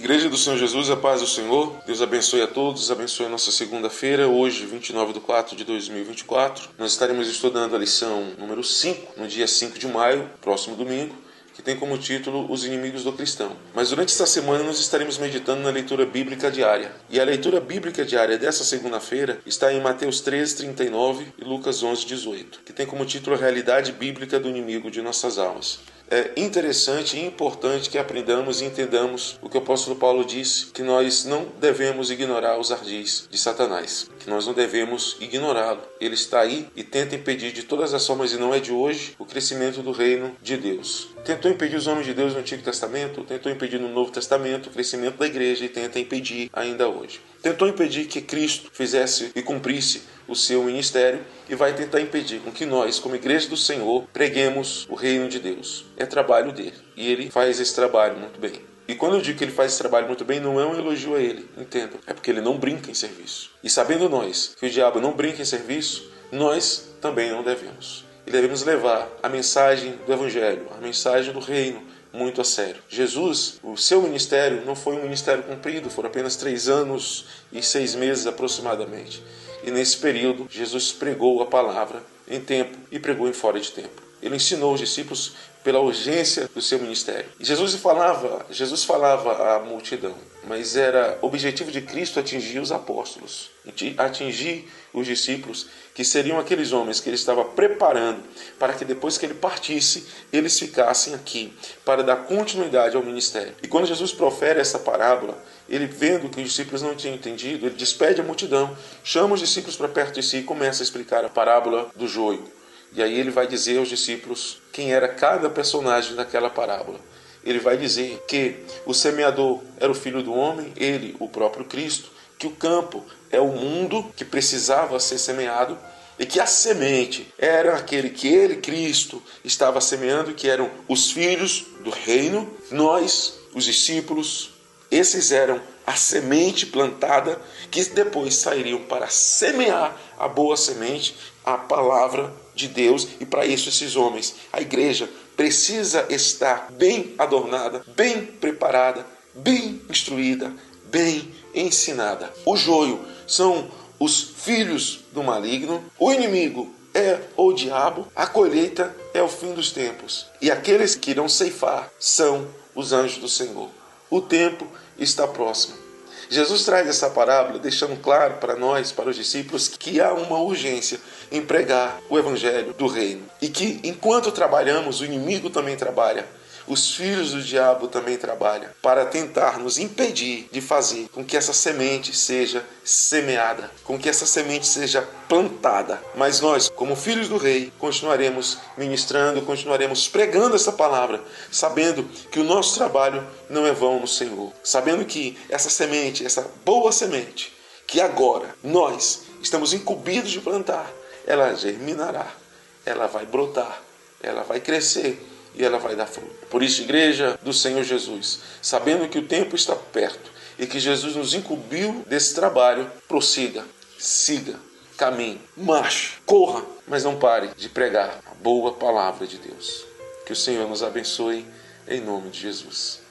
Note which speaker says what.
Speaker 1: Igreja do Senhor Jesus, a paz do Senhor. Deus abençoe a todos, abençoe a nossa segunda-feira, hoje, 29/4/2024. Nós estaremos estudando a lição número 5, no dia 5 de maio, próximo domingo, que tem como título Os Inimigos do Cristão. Mas durante esta semana nós estaremos meditando na leitura bíblica diária. E a leitura bíblica diária dessa segunda-feira está em Mateus 13:39 e Lucas 11:18, que tem como título a realidade bíblica do inimigo de nossas almas. É interessante e importante que aprendamos e entendamos o que o apóstolo Paulo disse, que nós não devemos ignorar os ardis de Satanás, que nós não devemos ignorá-lo. Ele está aí e tenta impedir de todas as formas, e não é de hoje, o crescimento do reino de Deus. Tentou impedir os homens de Deus no Antigo Testamento, tentou impedir no Novo Testamento o crescimento da igreja e tenta impedir ainda hoje. Tentou impedir que Cristo fizesse e cumprisse o seu ministério e vai tentar impedir com que nós, como igreja do Senhor, preguemos o reino de Deus. É trabalho dele e ele faz esse trabalho muito bem. E quando eu digo que ele faz esse trabalho muito bem, não é um elogio a ele, entendam. É porque ele não brinca em serviço. E sabendo nós que o diabo não brinca em serviço, nós também não devemos. E devemos levar a mensagem do Evangelho, a mensagem do reino, muito a sério. Jesus, o seu ministério não foi um ministério cumprido, foram apenas 3 anos e 6 meses aproximadamente. E nesse período, Jesus pregou a palavra em tempo e pregou em fora de tempo. Ele ensinou os discípulos pela urgência do seu ministério. E Jesus falava à multidão, mas era objetivo de Cristo atingir os apóstolos, atingir os discípulos, que seriam aqueles homens que ele estava preparando para que depois que ele partisse, eles ficassem aqui, para dar continuidade ao ministério. E quando Jesus profere essa parábola, ele vendo que os discípulos não tinham entendido, ele despede a multidão, chama os discípulos para perto de si e começa a explicar a parábola do joio. E aí ele vai dizer aos discípulos quem era cada personagem daquela parábola. Ele vai dizer que o semeador era o Filho do Homem, ele, o próprio Cristo, que o campo é o mundo que precisava ser semeado e que a semente era aquele que ele, Cristo, estava semeando, que eram os filhos do reino. Nós, os discípulos, esses eram a semente plantada que depois sairiam para semear a boa semente, a palavra de Deus. E para isso esses homens, a igreja, precisa estar bem adornada, bem preparada, bem instruída, bem ensinada. O joio são os filhos do maligno, o inimigo é o diabo, a colheita é o fim dos tempos. E aqueles que irão ceifar são os anjos do Senhor. O tempo está próximo. Jesus traz essa parábola deixando claro para nós, para os discípulos, que há uma urgência em pregar o evangelho do reino. E que enquanto trabalhamos, o inimigo também trabalha. Os filhos do diabo também trabalham para tentar nos impedir de fazer com que essa semente seja semeada, com que essa semente seja plantada. Mas nós, como filhos do rei, continuaremos ministrando, continuaremos pregando essa palavra, sabendo que o nosso trabalho não é vão no Senhor, sabendo que essa semente, essa boa semente, que agora nós estamos incumbidos de plantar, ela germinará, ela vai brotar, ela vai crescer, e ela vai dar fruto. Por isso, igreja do Senhor Jesus, sabendo que o tempo está perto e que Jesus nos incumbiu desse trabalho, prossiga, siga, caminhe, marche, corra, mas não pare de pregar a boa palavra de Deus. Que o Senhor nos abençoe em nome de Jesus.